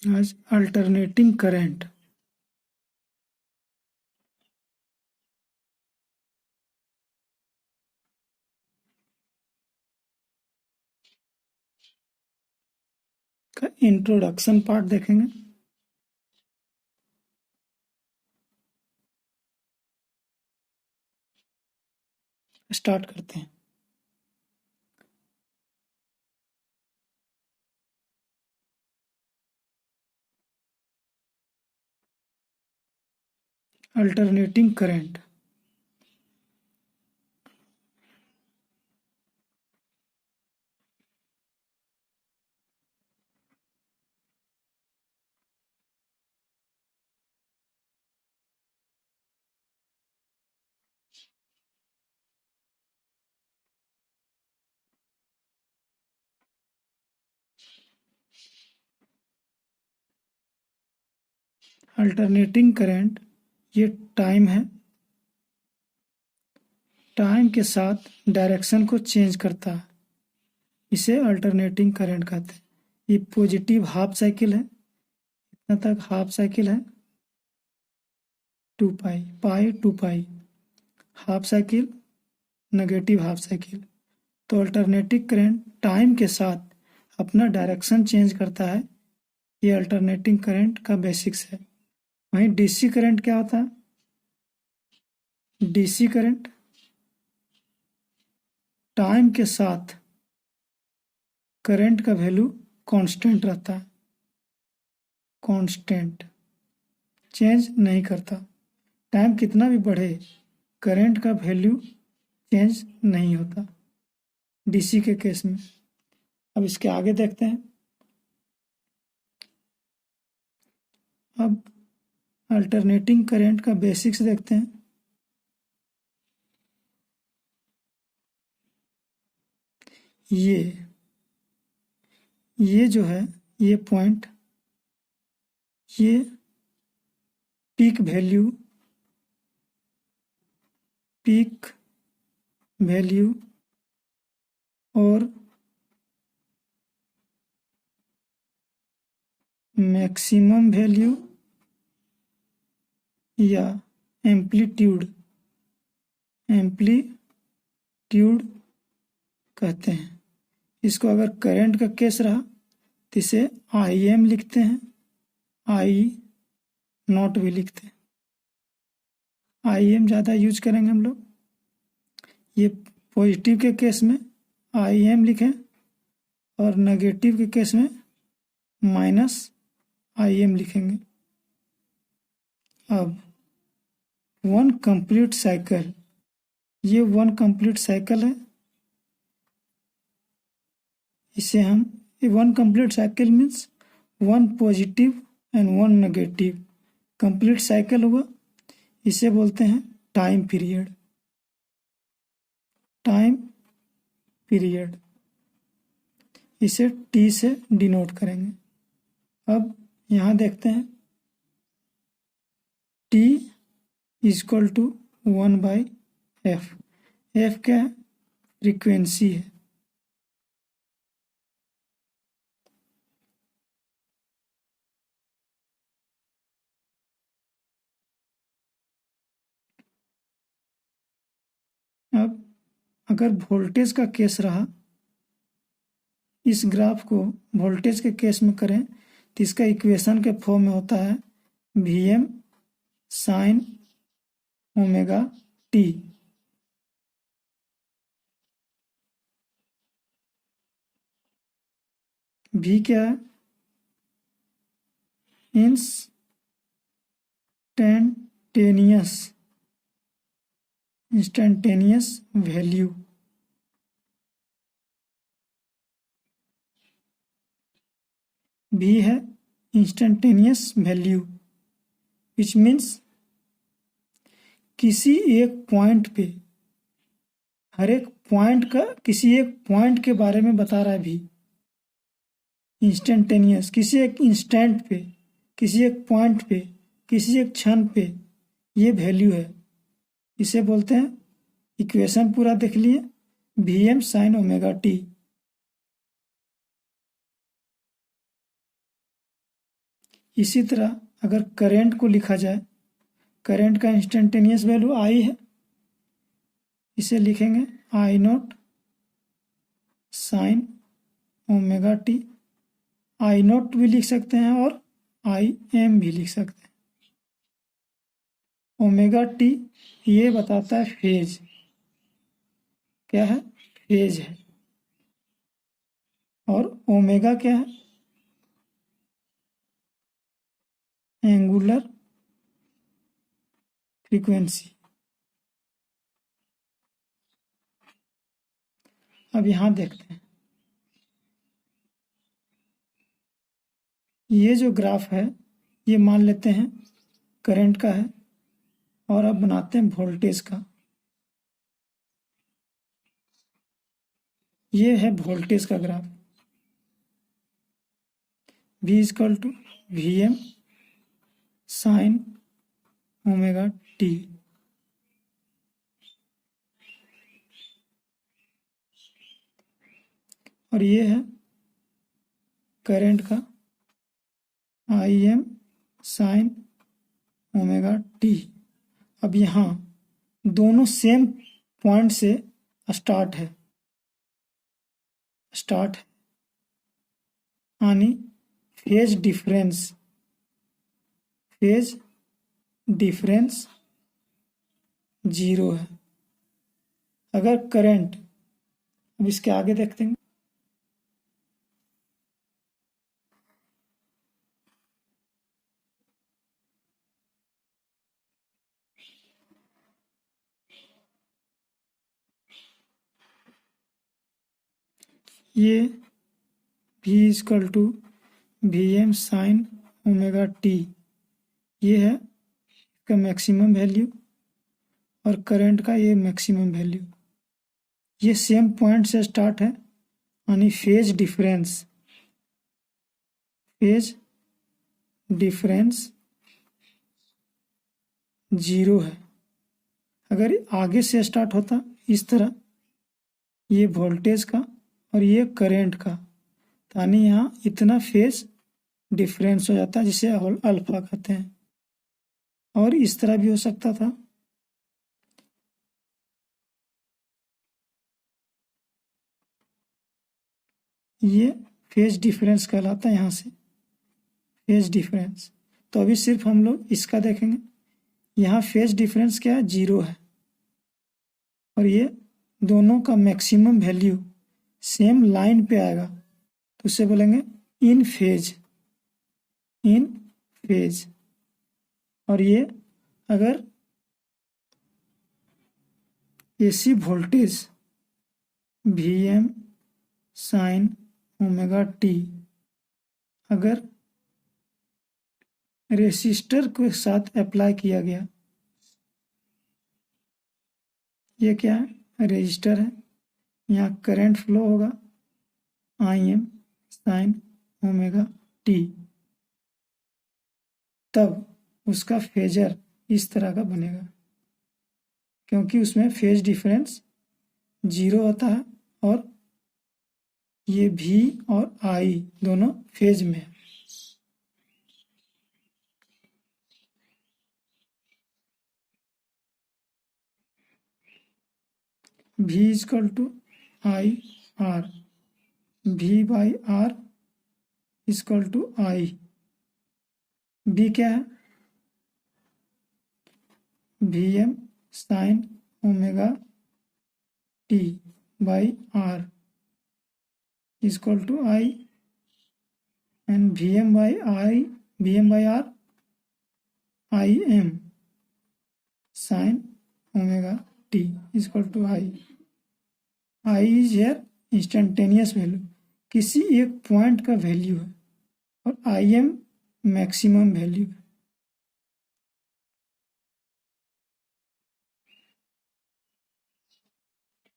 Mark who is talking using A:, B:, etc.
A: आज alternating current का introduction part देखेंगे। स्टार्ट करते हैं। अल्टरनेटिंग करंट अल्टरनेटिंग करंट ये टाइम है, टाइम के साथ डायरेक्शन को चेंज करता है, इसे अल्टरनेटिंग करंट कहते हैं। ये पॉजिटिव हाफ साइकिल है, इतना तक हाफ साइकिल है, 2 pi, pi 2 pi, half cycle, negative half cycle. तो अल्टरनेटिंग करंट टाइम के साथ अपना डायरेक्शन चेंज करता है, ये अल्टरनेटिंग करंट का बेसिक्स है। वहीं डीसी करंट क्या होता है? डीसी करंट टाइम के साथ करंट का वैल्यू कांस्टेंट रहता है, कांस्टेंट, चेंज नहीं करता। टाइम कितना भी बढ़े करंट का वैल्यू चेंज नहीं होता डीसी के केस में। अब इसके आगे देखते हैं। अब अल्टरनेटिंग करंट का बेसिक्स देखते हैं। ये जो है, ये पॉइंट, ये पीक वैल्यू और मैक्सिमम वैल्यू या एम्पलीट्यूड कहते हैं। इसको अगर करंट का केस रहा तो इसे IM लिखते हैं, I0 भी लिखते हैं। IM ज़्यादा यूज करेंगे हम लोग। ये पॉजिटिव के केस में IM लिखें और नेगेटिव के केस में -IM लिखेंगे। अब वन कंप्लीट साइकिल, ये वन कंप्लीट साइकिल है। इसे हम, one complete cycle means one positive and one negative complete cycle हुआ। इसे बोलते हैं टाइम पीरियड। इसे T से डिनोट करेंगे। अब यहाँ देखते हैं, T equal to 1/f। f क्या है? फ्रीक्वेंसी है। अब अगर वोल्टेज का केस रहा, इस ग्राफ को वोल्टेज के केस में करें तो इसका इक्वेशन के फॉर्म में होता है Vm sin omega t। V क्या है? Instantaneous value. V है इंस्टेंटेनियस वैल्यू, विच मीन्स किसी एक पॉइंट पे, हर एक पॉइंट का, किसी एक पॉइंट के बारे में बता रहा है भी। इंस्टेंटेनियस, किसी एक इंस्टेंट पे, किसी एक पॉइंट पे, किसी एक क्षण पे ये वैल्यू है। इसे बोलते हैं, इक्वेशन पूरा देख लिए, Vm sin ओमेगा t। इसी तरह अगर करंट को लिखा जाए, करंट का इंस्टेंटेनियस वैल्यू आई है, इसे लिखेंगे I naught sine omega T. I naught भी लिख सकते हैं और आई एम भी लिख सकते हैं। ओमेगा टी ये बताता है फेज, क्या है, फेज है। और ओमेगा क्या है, एंगुलर फ्रीक्वेंसी। अब यहां देखते हैं, ये जो ग्राफ है ये मान लेते हैं करंट का है, और अब बनाते हैं वोल्टेज का। ये है वोल्टेज का graph, V equal to VM sine omega T. और ये है करंट का IM साइन ओमेगा टी। अब यहाँ दोनों सेम पॉइंट से स्टार्ट है यानी फेज डिफरेंस 0 है। अगर करंट, अब इसके आगे देखते हैं, ये V equal to VM sine omega T, ये है इसका मैक्सिमम वैल्यू, और करंट का ये मैक्सिमम वैल्यू। ये सेम पॉइंट से स्टार्ट है यानी फेज डिफरेंस 0 है। अगर आगे से स्टार्ट होता इस तरह, ये वोल्टेज का और ये करंट का, तो यानी यहाँ इतना फेज डिफरेंस हो जाता है जिसे अल्फा कहते हैं। और इस तरह भी हो सकता था, ये फेज डिफरेंस कहलाता है, यहाँ से फेज डिफरेंस। तो अभी सिर्फ हम लोग इसका देखेंगे। यहाँ फेज डिफरेंस क्या है, 0 है, और ये दोनों का मैक्सिमम वैल्यू सेम लाइन पे आएगा, तो उसे बोलेंगे इन फेज। और ये अगर AC voltage VM sine omega T अगर रेसिस्टर के साथ अप्लाई किया गया, ये क्या है, रेजिस्टर है, यहाँ करंट फ्लो होगा IM साइन ओमेगा टी, तब उसका फेजर इस तरह का बनेगा, क्योंकि उसमें फेज डिफरेंस 0 होता है और ये V और I दोनों फेज में है। V equal to IR, V by R equal to I। V क्या है, VM sine omega T by R equal to I, and VM by R IM sine omega T equal to I is here instantaneous value, किसी एक point का value है, और IM maximum value है।